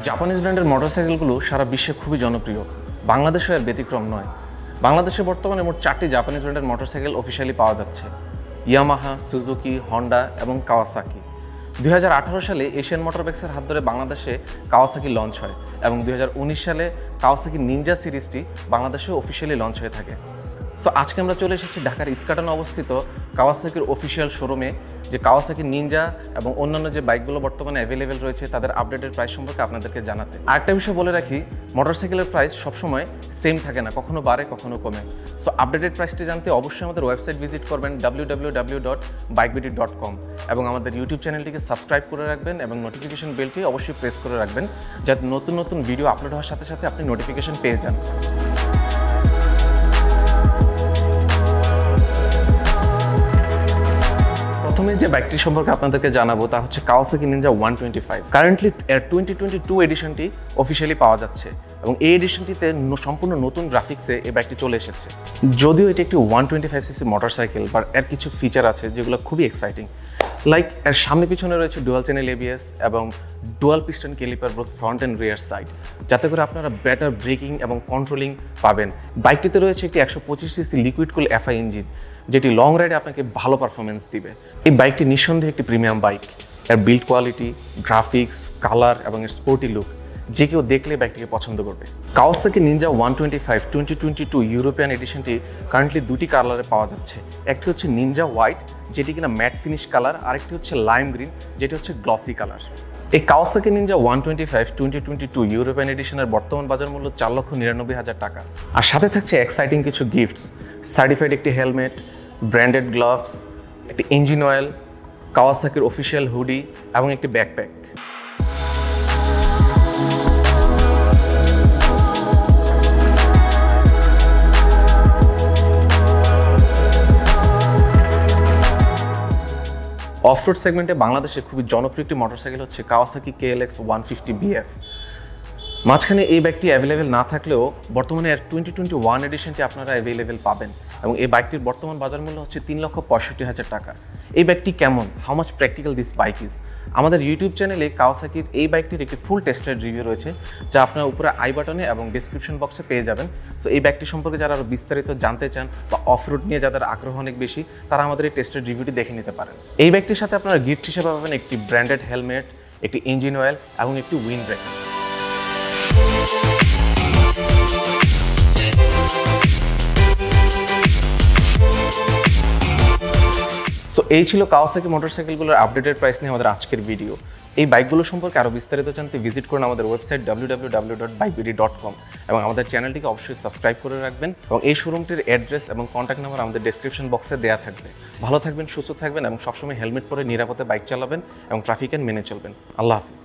Japanese ব্র্যান্ডের মোটরসাইকেলগুলো সারা বিশ্বে খুবই জনপ্রিয়, বাংলাদেশেও এর ব্যতিক্রম নয়। বাংলাদেশে বর্তমানে মোট 4টি জাপানিজ ব্র্যান্ডের মোটরসাইকেল অফিসিয়ালি পাওয়া যাচ্ছে: ইয়ামাহা, সুজুকি, হন্ডা এবং কাওয়াসাকি। 2018 সালে এশিয়ান মোটরব্যাক্সের হাত ধরে বাংলাদেশে কাওয়াসাকি লঞ্চ হয় এবং 2019 সালে কাওয়াসাকি নিনজা সিরিজটি বাংলাদেশেও অফিসিয়ালি লঞ্চ হয়ে থাকে। সো আজকে আমরা চলে এসেছি ঢাকার ইস্কাটনে অবস্থিত কাওয়াসাকির অফিসিয়াল শোরুমে, যে কাওয়াসাকি নিনজা এবং অন্যান্য যে বাইকগুলো বর্তমানে অ্যাভেলেবেল রয়েছে তাদের আপডেটেড প্রাইস সম্পর্কে আপনাদেরকে জানাতে। আরেকটা বিষয় বলে রাখি, মোটরসাইকেলের প্রাইস সবসময় সেম থাকে না, কখনো বাড়ে কখনো কমে। সো আপডেটেড প্রাইসটি জানতে অবশ্যই আমাদের ওয়েবসাইট ভিজিট করবেন www.bikebuddy.com এবং আমাদের ইউটিউব চ্যানেলটিকে সাবস্ক্রাইব করে রাখবেন এবং নোটিফিকেশন বেলটি অবশ্যই প্রেস করে রাখবেন, যাতে নতুন নতুন ভিডিও আপলোড হওয়ার সাথে সাথে আপনি নোটিফিকেশন পেয়ে যান। প্রথমে যে বাইকটি সম্পর্কে আপনাদেরকে জানাবো তা হচ্ছে কাওয়াসাকি নিনজা 125। কারেন্টলি এর 2022 এডিশনটি অফিসিয়ালি পাওয়া যাচ্ছে এবং এই এডিশনটিতে সম্পূর্ণ নতুন গ্রাফিক্সে এই বাইকটি চলে এসেছে। যদিও এটি একটি 125cc মোটরসাইকেল, বাট এর কিছু ফিচার আছে যেগুলো খুবই এক্সাইটিং। লাইক এর সামনে পিছনে রয়েছে ডুয়াল চ্যানেল ABS এবং dual piston caliper both front and rear side, যাতে করে আপনারা বেটার ব্রেকিং এবং কন্ট্রোলিং পাবেন। বাইকটিতে রয়েছে একটি 125cc লিকুইড কুল FI ইঞ্জিন, যেটি লং রাইডে আপনাকে ভালো পারফরমেন্স দিবে। এই বাইকটি নিঃসন্দেহে একটি প্রিমিয়াম বাইক। এর বিল্ড কোয়ালিটি, গ্রাফিক্স, কালার এবং এর স্পোর্টি লুক যে কেউ দেখলে বাইকটিকে পছন্দ করবে। কাওয়াসাকি নিনজা 125 2022 ইউরোপিয়ান এডিশনটি কারেন্টলি দুটি কালারে পাওয়া যাচ্ছে। একটি হচ্ছে নিনজা হোয়াইট, যেটি কিনা ম্যাট ফিনিশ কালার, আরেকটি হচ্ছে লাইম গ্রিন, যেটি হচ্ছে গ্লসি কালার। এই কাওয়াসাকি নিনজা 125 2022 ইউরোপিয়ান এডিশনের বর্তমান বাজার মূল্য 4,99,000 টাকা। আর সাথে থাকছে এক্সাইটিং কিছু গিফটস: সার্টিফাইড একটি হেলমেট, ব্র্যান্ডেড গ্লাভস, একটি ইঞ্জিন অয়েল, কাওয়াসাকির অফিসিয়াল হুডি এবং একটি ব্যাকপ্যাক। অফরোড সেগমেন্টে বাংলাদেশে খুবই জনপ্রিয় একটি মোটরসাইকেল হচ্ছে কাওয়াসাকি KLX 150 BF। মাঝখানে এই বাইকটি অ্যাভেলেবেল না থাকলেও বর্তমানে এর 2021 এডিশনটি আপনারা অ্যাভেলেবেল পাবেন এবং এই বাইকটির বর্তমান বাজার মূল্য হচ্ছে 3,65,000 টাকা। এই বাইকটি কেমন, how much practical this bike is, আমাদের ইউটিউব চ্যানেলে কাওয়াসাকির এই বাইকটির একটি ফুল টেস্টেড রিভিউ রয়েছে, যা আপনারা উপরে আই বাটনে এবং ডিসক্রিপশন বক্সে পেয়ে যাবেন। সো এই বাইকটি সম্পর্কে যারা আরও বিস্তারিত জানতে চান বা অফরোড নিয়ে যাদের আগ্রহ অনেক বেশি, তারা আমাদের এই টেস্টেড রিভিউটি দেখে নিতে পারেন। এই বাইকটির সাথে আপনারা গিফট হিসেবে পাবেন একটি ব্র্যান্ডেড হেলমেট, একটি ইঞ্জিন অয়েল এবং একটি উইন্ড ব্রেকার। সো এই ছিল কাওয়াসাকি মোটরসাইকেলগুলোর আপডেটেড প্রাইস নিয়ে আমাদের আজকের ভিডিও। এই বাইকগুলো সম্পর্কে আরও বিস্তারিত জানতে ভিজিট করুন আমাদের ওয়েবসাইট www.bikebuddy.com এবং আমাদের চ্যানেলটিকে অবশ্যই সাবস্ক্রাইব করে রাখবেন এবং এই শোরুমটির অ্যাড্রেস এবং কন্ট্যাক্ট নাম্বার আমাদের ডেসক্রিপশন বক্সে দেওয়া থাকবে। ভালো থাকবেন, সুস্থ থাকবেন এবং সবসময় হেলমেট পরে নিরাপদে বাইক চালাবেন এবং ট্রাফিক আইন মেনে চলবেন। আল্লাহ হাফিজ।